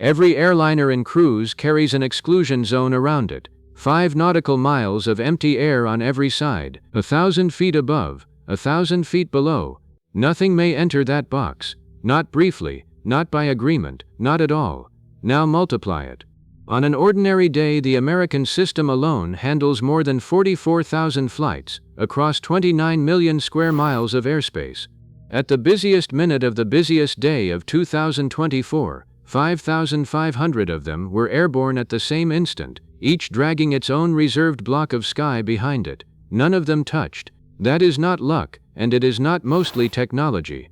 Every airliner in cruise carries an exclusion zone around it. 5 nautical miles of empty air on every side, 1,000 feet above, 1,000 feet below. Nothing may enter that box. Not briefly, not by agreement, not at all. Now multiply it. On an ordinary day, the American system alone handles more than 44,000 flights, across 29 million square miles of airspace. At the busiest minute of the busiest day of 2024, 5,500 of them were airborne at the same instant, each dragging its own reserved block of sky behind it. None of them touched. That is not luck, and it is not mostly technology.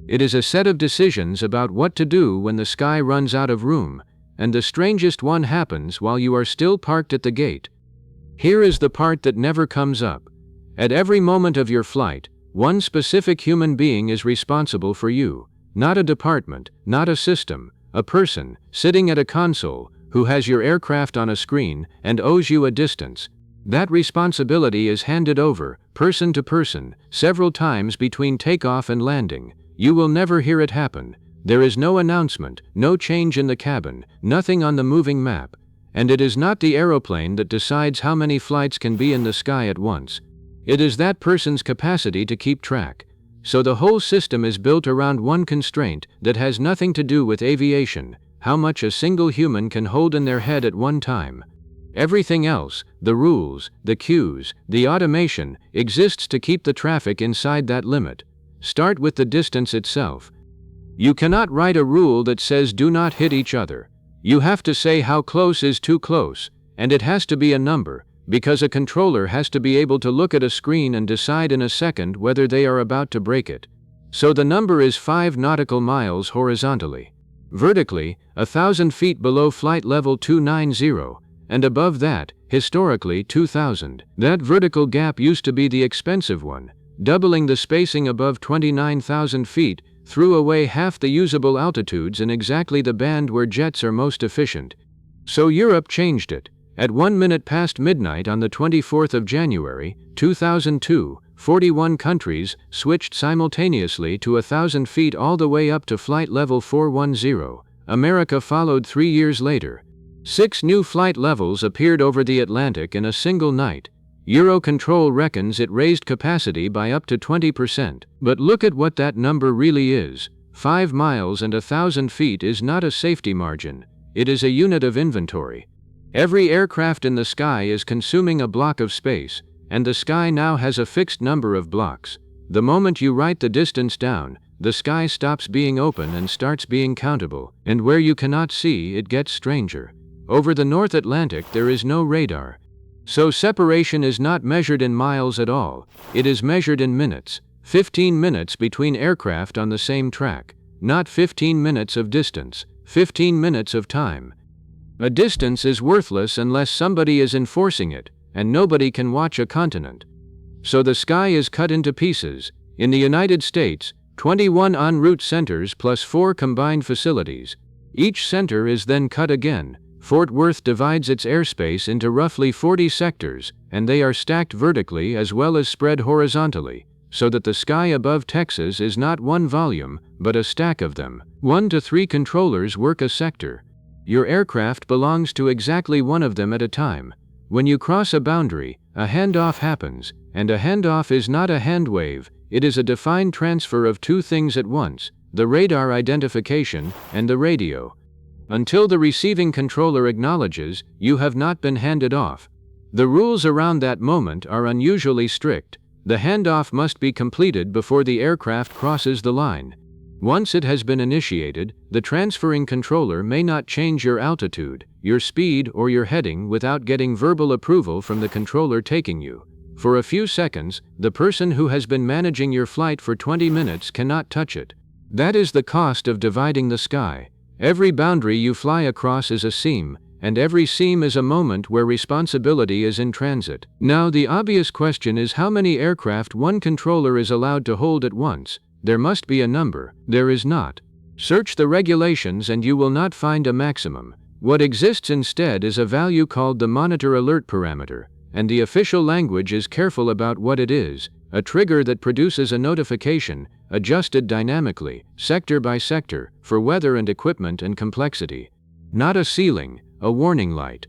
It is a set of decisions about what to do when the sky runs out of room, and the strangest one happens while you are still parked at the gate. Here is the part that never comes up. At every moment of your flight, one specific human being is responsible for you. Not a department, not a system, a person, sitting at a console, who has your aircraft on a screen and owes you a distance. That responsibility is handed over, person to person, several times between takeoff and landing. You will never hear it happen. There is no announcement, no change in the cabin, nothing on the moving map. And it is not the aeroplane that decides how many flights can be in the sky at once. It is that person's capacity to keep track. So the whole system is built around one constraint that has nothing to do with aviation: how much a single human can hold in their head at one time. Everything else, the rules, the cues, the automation, exists to keep the traffic inside that limit. Start with the distance itself. You cannot write a rule that says do not hit each other. You have to say how close is too close, and it has to be a number, because a controller has to be able to look at a screen and decide in a second whether they are about to break it. So the number is 5 nautical miles horizontally. Vertically, 1,000 feet below flight level 290, and above that, historically 2,000. That vertical gap used to be the expensive one. Doubling the spacing above 29,000 feet threw away half the usable altitudes in exactly the band where jets are most efficient. So Europe changed it. At 1 minute past midnight on the 24th of January, 2002, 41 countries switched simultaneously to 1,000 feet all the way up to flight level 410. America followed 3 years later. 6 new flight levels appeared over the Atlantic in a single night. Eurocontrol reckons it raised capacity by up to 20%. But look at what that number really is. 5 miles and 1,000 feet is not a safety margin. It is a unit of inventory. Every aircraft in the sky is consuming a block of space, and the sky now has a fixed number of blocks. The moment you write the distance down, the sky stops being open and starts being countable, and where you cannot see, it gets stranger. Over the North Atlantic there is no radar. So separation is not measured in miles at all. It is measured in minutes. 15 minutes between aircraft on the same track. Not 15 minutes of distance. 15 minutes of time. A distance is worthless unless somebody is enforcing it, and nobody can watch a continent. So the sky is cut into pieces. In the United States, 21 en route centers plus 4 combined facilities. Each center is then cut again. Fort Worth divides its airspace into roughly 40 sectors, and they are stacked vertically as well as spread horizontally, so that the sky above Texas is not one volume, but a stack of them. 1 to 3 controllers work a sector. Your aircraft belongs to exactly one of them at a time. When you cross a boundary, a handoff happens, and a handoff is not a hand wave, it is a defined transfer of 2 things at once: the radar identification and the radio. Until the receiving controller acknowledges, you have not been handed off. The rules around that moment are unusually strict. The handoff must be completed before the aircraft crosses the line. Once it has been initiated, the transferring controller may not change your altitude, your speed, or your heading without getting verbal approval from the controller taking you. For a few seconds, the person who has been managing your flight for 20 minutes cannot touch it. That is the cost of dividing the sky. Every boundary you fly across is a seam, and every seam is a moment where responsibility is in transit. Now the obvious question is how many aircraft one controller is allowed to hold at once. There must be a number. There is not. Search the regulations and you will not find a maximum. What exists instead is a value called the monitor alert parameter, and the official language is careful about what it is: a trigger that produces a notification, adjusted dynamically, sector by sector, for weather and equipment and complexity. not a ceiling, a warning light.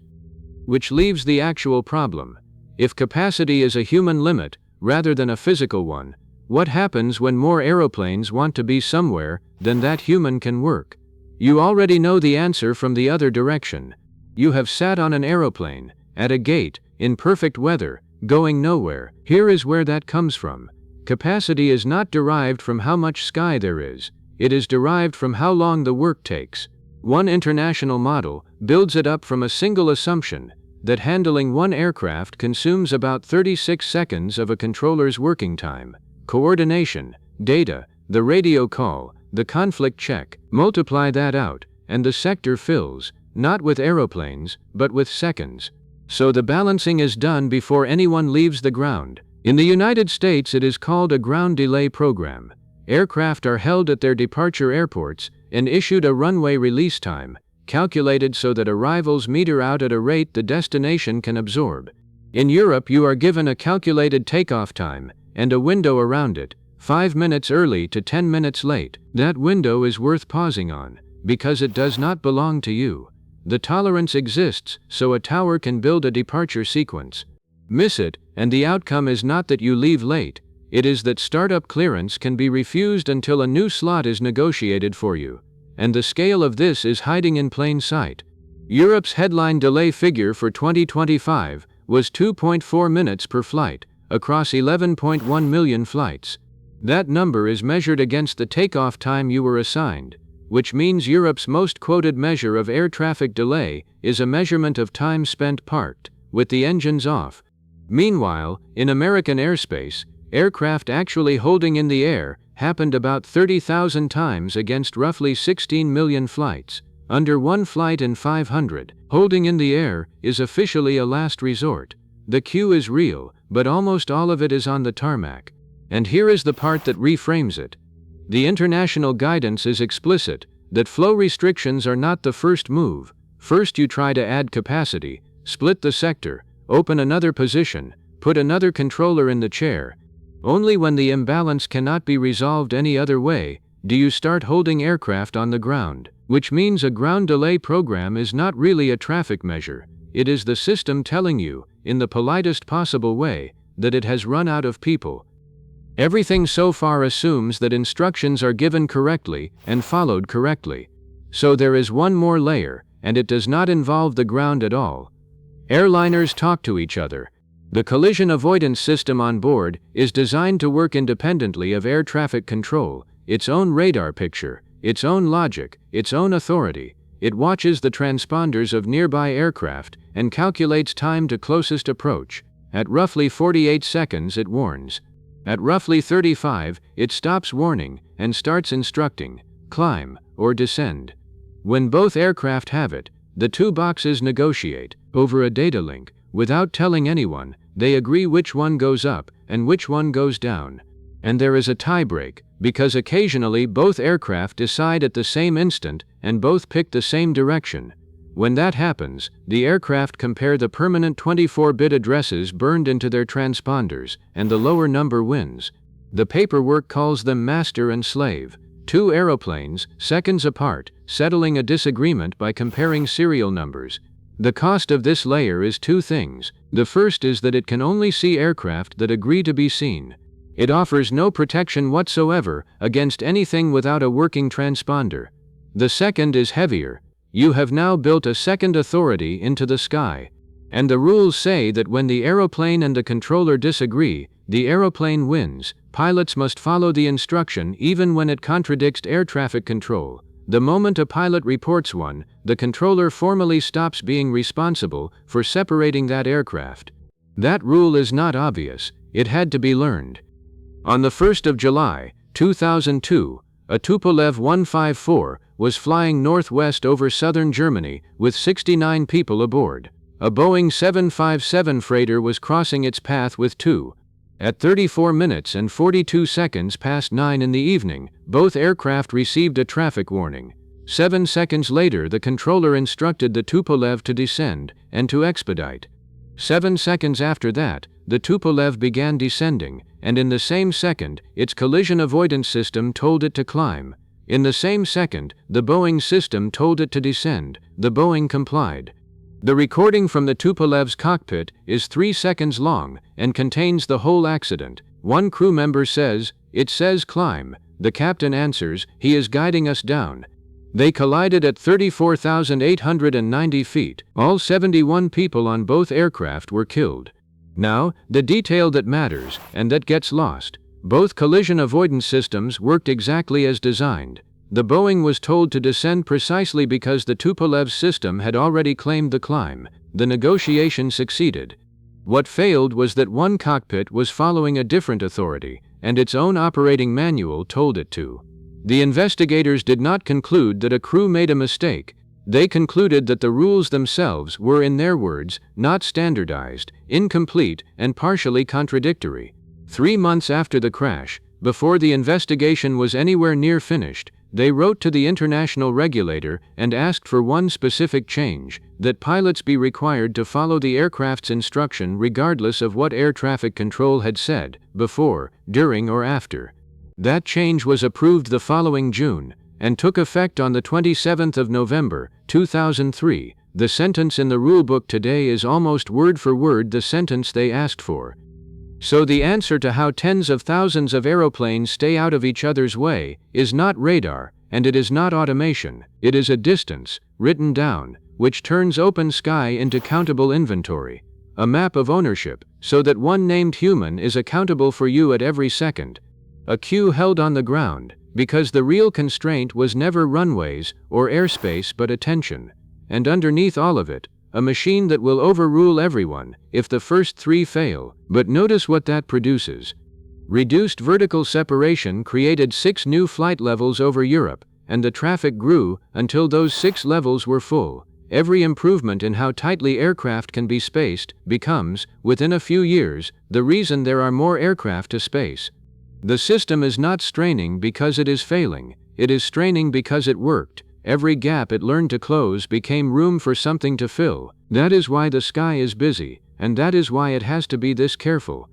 Which leaves the actual problem. If capacity is a human limit, rather than a physical one, what happens when more aeroplanes want to be somewhere than that human can work? You already know the answer from the other direction. You have sat on an aeroplane, at a gate, in perfect weather, going nowhere. Here is where that comes from. Capacity is not derived from how much sky there is. It is derived from how long the work takes. One international model builds it up from a single assumption, that handling one aircraft consumes about 36 seconds of a controller's working time. Coordination, data, the radio call, the conflict check. Multiply that out, and the sector fills, not with aeroplanes, but with seconds. So the balancing is done before anyone leaves the ground. In the United States, it is called a ground delay program. Aircraft are held at their departure airports and issued a runway release time, calculated so that arrivals meter out at a rate the destination can absorb. In Europe, you are given a calculated takeoff time and a window around it, 5 minutes early to 10 minutes late. That window is worth pausing on, because it does not belong to you. The tolerance exists so a tower can build a departure sequence. Miss it, and the outcome is not that you leave late, it is that startup clearance can be refused until a new slot is negotiated for you. And the scale of this is hiding in plain sight. Europe's headline delay figure for 2025 was 2.4 minutes per flight, across 11.1 million flights. That number is measured against the takeoff time you were assigned, which means Europe's most quoted measure of air traffic delay is a measurement of time spent parked, with the engines off. Meanwhile, in American airspace, aircraft actually holding in the air happened about 30,000 times against roughly 16 million flights. Under one flight in 500, holding in the air is officially a last resort. The queue is real, but almost all of it is on the tarmac. And here is the part that reframes it. The international guidance is explicit, that flow restrictions are not the first move. First you try to add capacity, split the sector, open another position, put another controller in the chair. Only when the imbalance cannot be resolved any other way, do you start holding aircraft on the ground. Which means a ground delay program is not really a traffic measure. It is the system telling you, in the politest possible way, that it has run out of people. Everything so far assumes that instructions are given correctly and followed correctly. So there is one more layer, and it does not involve the ground at all. Airliners talk to each other. The collision avoidance system on board is designed to work independently of air traffic control, its own radar picture, its own logic, its own authority. It watches the transponders of nearby aircraft and calculates time to closest approach. At roughly 48 seconds it warns. At roughly 35, it stops warning and starts instructing, climb or descend. When both aircraft have it, the two boxes negotiate, over a data link. Without telling anyone, they agree which one goes up and which one goes down. And there is a tie-break, because occasionally both aircraft decide at the same instant and both pick the same direction. When that happens, the aircraft compare the permanent 24-bit addresses burned into their transponders, and the lower number wins. The paperwork calls them master and slave. Two aeroplanes, seconds apart, settling a disagreement by comparing serial numbers. The cost of this layer is two things. The first is that it can only see aircraft that agree to be seen. It offers no protection whatsoever against anything without a working transponder. The second is heavier. You have now built a second authority into the sky. And the rules say that when the aeroplane and the controller disagree, the aeroplane wins. Pilots must follow the instruction even when it contradicts air traffic control. The moment a pilot reports one, the controller formally stops being responsible for separating that aircraft. That rule is not obvious. It had to be learned. On the 1st of July, 2002, a Tupolev 154 was flying northwest over southern Germany with 69 people aboard. A Boeing 757 freighter was crossing its path with two. At 34 minutes and 42 seconds past 9 in the evening, both aircraft received a traffic warning. 7 seconds later, the controller instructed the Tupolev to descend and to expedite. 7 seconds after that, the Tupolev began descending, and in the same second, its collision avoidance system told it to climb. In the same second, the Boeing system told it to descend. The Boeing complied. The recording from the Tupolev's cockpit is 3 seconds long and contains the whole accident. One crew member says, "It says climb." The captain answers, "He is guiding us down." They collided at 34,890 feet. All 71 people on both aircraft were killed. Now, the detail that matters, and that gets lost. Both collision avoidance systems worked exactly as designed. The Boeing was told to descend precisely because the Tupolev's system had already claimed the climb. The negotiation succeeded. What failed was that one cockpit was following a different authority, and its own operating manual told it to. The investigators did not conclude that a crew made a mistake. They concluded that the rules themselves were, in their words, not standardized, incomplete, and partially contradictory. 3 months after the crash, before the investigation was anywhere near finished, they wrote to the international regulator and asked for one specific change, that pilots be required to follow the aircraft's instruction regardless of what air traffic control had said, before, during, or after. That change was approved the following June, and took effect on the 27th of November, 2003. The sentence in the rulebook today is almost word for word the sentence they asked for. So the answer to how tens of thousands of aeroplanes stay out of each other's way is not radar, and it is not automation. It is a distance, written down, which turns open sky into countable inventory. A map of ownership, so that one named human is accountable for you at every second. A queue held on the ground, because the real constraint was never runways or airspace but attention. And underneath all of it, a machine that will overrule everyone if the first 3 fail. But notice what that produces. Reduced vertical separation created 6 new flight levels over Europe, and the traffic grew until those 6 levels were full. Every improvement in how tightly aircraft can be spaced becomes, within a few years, the reason there are more aircraft to space. The system is not straining because it is failing, it is straining because it worked. Every gap it learned to close became room for something to fill. That is why the sky is busy, and that is why it has to be this careful.